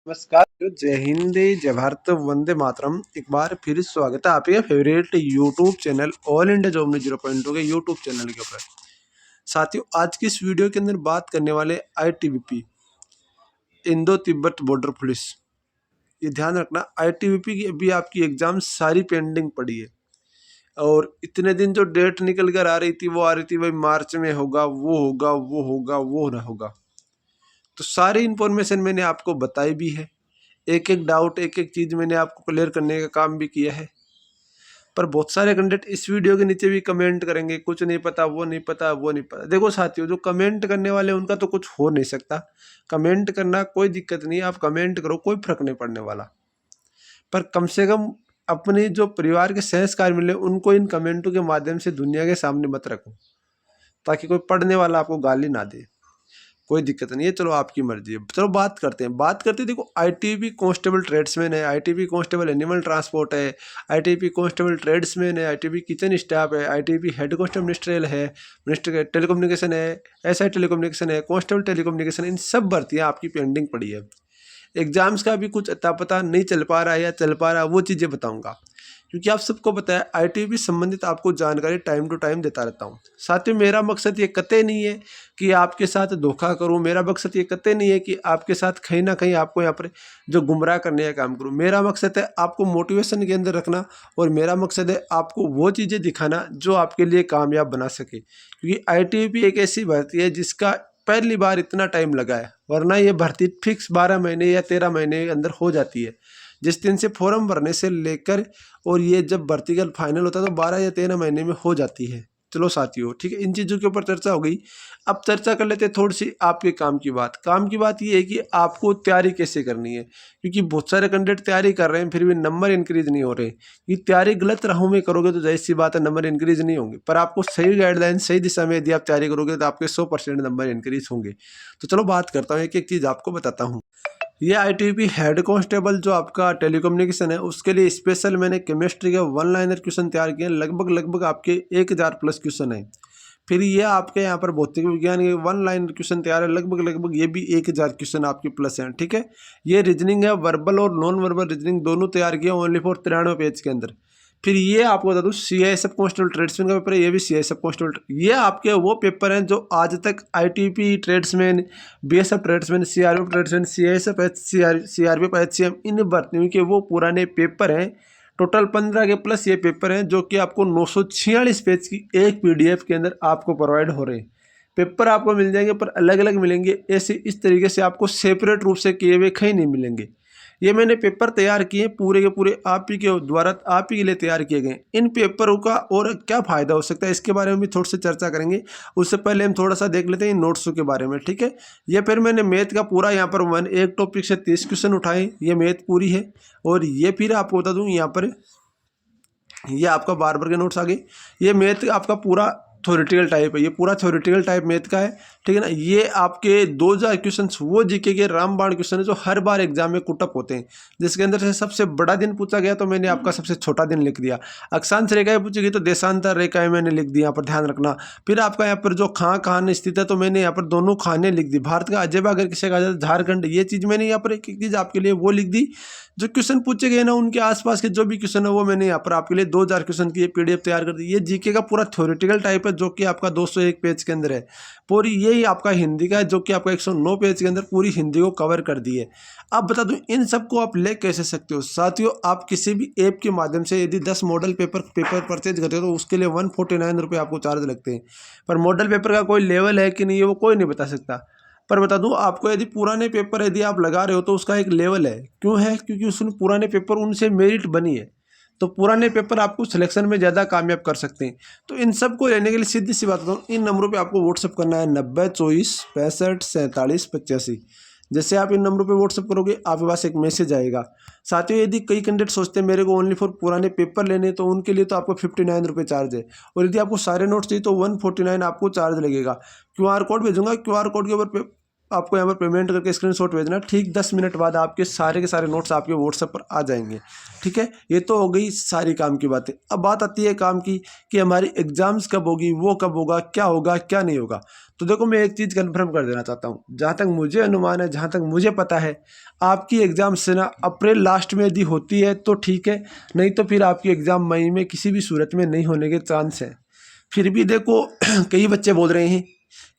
नमस्कार। जय हिंद, जय भारत, वंदे मातरम। एक बार फिर स्वागत है आपके favourite YouTube channel all India job news 0.2 के यूट्यूब चैनल के ऊपर। साथियों, आज की इस वीडियो के अंदर बात करने वाले ITBP Indo Tibet border police. ये ध्यान रखना, ITBP की अभी आपकी एग्जाम सारी पेंडिंग पड़ी है और इतने दिन जो डेट निकल कर आ रही थी वो आ रही थी भाई मार्च में होगा, वो होगा, वो होगा, वो ना होगा। तो सारी इन्फॉर्मेशन मैंने आपको बताई भी है, एक एक डाउट, एक एक चीज़ मैंने आपको क्लियर करने का काम भी किया है। पर बहुत सारे कैंडिडेट इस वीडियो के नीचे भी कमेंट करेंगे, कुछ नहीं पता, वो नहीं पता, वो नहीं पता। देखो साथियों, जो कमेंट करने वाले उनका तो कुछ हो नहीं सकता। कमेंट करना कोई दिक्कत नहीं है, आप कमेंट करो, कोई फर्क नहीं पड़ने वाला। पर कम से कम अपने जो परिवार के संस्कार मिले उनको इन कमेंटों के माध्यम से दुनिया के सामने मत रखो, ताकि कोई पढ़ने वाला आपको गाली ना दे। कोई दिक्कत नहीं है, चलो आपकी मर्जी है। चलो बात करते हैं। देखो, ITBP कांस्टेबल ट्रेड्समैन है, ITBP कांस्टेबल एनिमल ट्रांसपोर्ट है, ITBP कांस्टेबल ट्रेड्समैन है, ITBP किचन स्टाफ है, ITBP हेड कांस्टेबल मिनिस्ट्रियल है, मिनिस्टर टेलीकम्युनिकेशन है, SI टेलीकम्युनिकेशन है, कांस्टेबल टेलीकम्युनिकेशन, इन सब भर्तियाँ आपकी पेंडिंग पड़ी है। एग्जाम्स का भी कुछ अता पता नहीं चल पा रहा है या चल पा रहा है, वो चीज़ें बताऊंगा, क्योंकि आप सबको पता है ITBP संबंधित आपको जानकारी टाइम टू टाइम देता रहता हूँ। साथ ही मेरा मकसद ये कतई नहीं है कि आपके साथ धोखा करूँ, मेरा मकसद ये कतई नहीं है कि आपके साथ कहीं ना कहीं आपको यहाँ पर जो गुमराह करने का काम करूँ। मेरा मकसद है आपको मोटिवेशन के अंदर रखना, और मेरा मकसद है आपको वो चीज़ें दिखाना जो आपके लिए कामयाब बना सके। क्योंकि ITBP एक ऐसी भर्ती है जिसका पहली बार इतना टाइम लगा है, वरना ये भर्ती फिक्स 12 महीने या 13 महीने के अंदर हो जाती है। जिस दिन से फॉर्म भरने से लेकर और ये जब भर्ती का फाइनल होता है तो 12 या 13 महीने में हो जाती है। चलो साथियों, ठीक है, इन चीज़ों के ऊपर चर्चा हो गई। अब चर्चा कर लेते हैं थोड़ी सी आपके काम की बात ये है कि आपको तैयारी कैसे करनी है, क्योंकि बहुत सारे कैंडिडेट तैयारी कर रहे हैं फिर भी नंबर इंक्रीज नहीं हो रहे। ये तैयारी गलत राहों में करोगे तो जाहिर सी बात है नंबर इंक्रीज नहीं होंगे, पर आपको सही गाइडलाइन, सही दिशा में यदि आप तैयारी करोगे तो आपके 100% नंबर इंक्रीज होंगे। तो चलो बात करता हूँ, एक एक चीज़ आपको बताता हूँ। ये ITBP हेड कांस्टेबल जो आपका टेलीकम्युनिकेशन है उसके लिए स्पेशल मैंने केमिस्ट्री के 1 लाइनर क्वेश्चन तैयार किए हैं। लगभग आपके 1000 प्लस क्वेश्चन है। फिर ये आपके यहाँ पर भौतिक विज्ञान के 1 लाइनर क्वेश्चन तैयार है, लगभग ये भी 1000 क्वेश्चन आपके प्लस हैं। ठीक है, ये रीजनिंग है, वर्बल और नॉन वर्बल रीजनिंग दोनों तैयार किए ओनली फॉर 93 पेज के अंदर। फिर ये आपको बता दूँ CISF कांस्टेबल ट्रेड्समैन का पेपर है, ये भी CISF कांस्टेबल। ये आपके वो पेपर हैं जो आज तक ITBP tradesman, BSF tradesman, CRPF tradesman, CISF CRPF HCM, इन भर्तियों के वो पुराने पेपर हैं। टोटल 15 के प्लस ये पेपर हैं जो कि आपको 946 पेज की एक PDF के अंदर आपको प्रोवाइड हो रहे हैं। पेपर आपको मिल जाएंगे पर अलग अलग मिलेंगे, ऐसे इस तरीके से आपको सेपरेट रूप से किए हुए कहीं नहीं मिलेंगे। ये मैंने पेपर तैयार किए पूरे के पूरे आप ही के द्वारा, आप ही के लिए तैयार किए गए। इन पेपरों का और क्या फ़ायदा हो सकता है इसके बारे में भी थोड़ी सी चर्चा करेंगे। उससे पहले हम थोड़ा सा देख लेते हैं इन नोट्सों के बारे में। ठीक है, ये फिर मैंने मैथ का पूरा यहाँ पर एक टॉपिक से 30 क्वेश्चन उठाए, ये मैथ पूरी है। और ये फिर आपको बता दूँ यहाँ पर ये आपका बार के नोट्स आ गए। ये मैथ आपका पूरा थ्योरेटिकल टाइप है, ये पूरा थ्योरेटिकल टाइप मैथ का है। ठीक है ना, ये आपके 2000 क्वेश्चन वो जीके के रामबाण क्वेश्चन है जो हर बार एग्जाम में कुटअप होते हैं, जिसके अंदर से सबसे बड़ा दिन पूछा गया तो मैंने आपका सबसे छोटा दिन लिख दिया। अक्षांश रेखाएं पूछी गई तो देशांतर रेखाएं मैंने लिख दी, यहाँ पर ध्यान रखना। फिर आपका यहाँ पर जो खान स्थित है तो मैंने यहाँ पर दोनों खाने लिख दी। भारत का अजयबा अगर किसे कहा जाता है झारखंड, ये चीज़ मैंने यहाँ पर एक एक चीज़ आपके लिए वो लिख दी। जो क्वेश्चन पूछे गए ना उनके आसपास के जो भी क्वेश्चन है वो मैंने यहाँ पर आपके लिए 2000 क्वेश्चन की ये PDF तैयार कर दी। ये जीके का पूरा थ्योरेटिकल टाइप है जो कि आपका 201 पेज के अंदर है। पूरी यही आपका हिंदी का है जो कि आपका 109 पेज के अंदर पूरी हिंदी को कवर कर दी है। अब बता दूं इन सबको आप ले कैसे सकते हो। साथियों, आप किसी भी ऐप के माध्यम से यदि 10 मॉडल पेपर परचेज करते हो तो उसके लिए 149 रुपये आपको चार्ज लगते हैं। पर मॉडल पेपर का कोई लेवल है कि नहीं है वो कोई नहीं बता सकता। पर बता दूं आपको, यदि पुराने पेपर यदि आप लगा रहे हो तो उसका एक लेवल है। क्यों है? क्योंकि उसमें पुराने पेपर उनसे मेरिट बनी है, तो पुराने पेपर आपको सिलेक्शन में ज़्यादा कामयाब कर सकते हैं। तो इन सब को लेने के लिए सीधी सी बात बताऊँ, इन नंबरों पे आपको व्हाट्सअप करना है 90 24 65 47 85। जैसे आप इन नंबरों पे व्हाट्सअप करोगे आपके पास एक मैसेज आएगा। साथियों, यदि कई कैंडिडेट सोचते हैं मेरे को ओनली फॉर पुराने पेपर लेने, तो उनके लिए तो आपको 59 रुपये चार्ज है। और यदि आपको सारे नोट्स चाहिए तो 149 आपको चार्ज लगेगा। QR कोड भेजूंगा, QR कोड के ऊपर आपको यहाँ पर पेमेंट करके स्क्रीनशॉट भेजना, ठीक 10 मिनट बाद आपके सारे के सारे नोट्स आपके व्हाट्सएप पर आ जाएंगे। ठीक है, ये तो हो गई सारी काम की बातें। अब बात आती है काम की कि हमारी एग्ज़ाम्स कब होगी, वो कब होगा, क्या नहीं होगा। तो देखो मैं एक चीज़ कन्फर्म कर देना चाहता हूँ, जहाँ तक मुझे अनुमान है, जहाँ तक मुझे पता है, आपकी एग्ज़ाम से ना अप्रैल लास्ट में यदि होती है तो ठीक है, नहीं तो फिर आपकी एग्ज़ाम मई में किसी भी सूरत में नहीं होने के चांस है। फिर भी देखो कई बच्चे बोल रहे हैं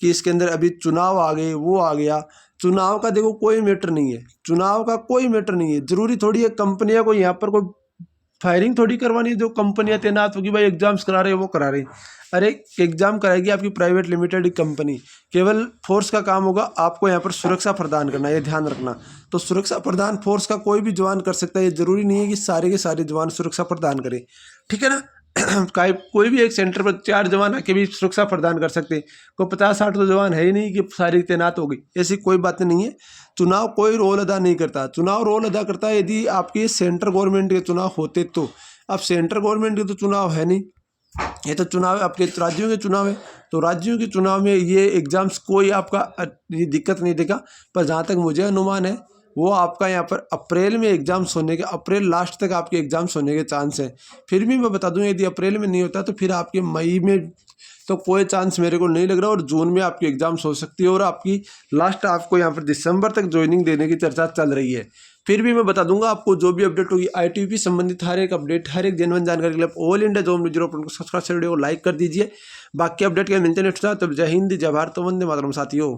कि इसके अंदर अभी चुनाव आ गए, वो आ गया। चुनाव का देखो कोई मैटर नहीं है, चुनाव का कोई मैटर नहीं है। ज़रूरी थोड़ी है कंपनियां को यहाँ पर कोई फायरिंग थोड़ी करवानी है। जो कंपनियां तैनात होगी भाई एग्जाम्स करा रहे हैं वो करा रहे हैं, अरे एग्जाम कराएगी आपकी प्राइवेट लिमिटेड कंपनी। केवल फोर्स का काम होगा आपको यहाँ पर सुरक्षा प्रदान करना, ये ध्यान रखना। तो सुरक्षा प्रदान फोर्स का कोई भी जवान कर सकता है, ये जरूरी नहीं है कि सारे के सारे जवान सुरक्षा प्रदान करें। ठीक है ना। कोई भी एक सेंटर पर 4 जवान आके भी सुरक्षा प्रदान कर सकते हैं, कोई 50-60 तो जवान है ही नहीं कि सारी तैनात हो गई, ऐसी कोई बात नहीं है। चुनाव कोई रोल अदा नहीं करता, चुनाव रोल अदा करता है यदि आपके सेंट्रल गवर्नमेंट के चुनाव होते तो। अब सेंट्रल गवर्नमेंट के तो चुनाव है नहीं, ये तो चुनाव आपके राज्यों के चुनाव है। तो राज्यों के चुनाव में ये एग्जाम्स कोई आपका ये दिक्कत नहीं देगा। पर जहाँ तक मुझे अनुमान है वो आपका यहाँ पर अप्रैल में एग्जाम्स होने के, अप्रैल लास्ट तक आपके एग्जाम्स होने के चांस हैं। फिर भी मैं बता दूं यदि अप्रैल में नहीं होता तो फिर आपके मई में तो कोई चांस मेरे को नहीं लग रहा, और जून में आपकी एग्जाम्स हो सकती है, और आपकी लास्ट आपको यहाँ पर दिसंबर तक ज्वाइनिंग देने की चर्चा चल रही है। फिर भी मैं बता दूंगा आपको जो भी अपडेट होगी ITBP संबंधित हर एक अपडेट, हर एक जेन्युइन जानकारी के लिए ऑल इंडिया जॉब न्यूज़ 0 को सब्सक्राइब वीडियो को लाइक कर दीजिए। बाकी अपडेट के मिलते नेक्स्ट, तब जय हिंद, जय भारत, वंदे मातरम साथियों।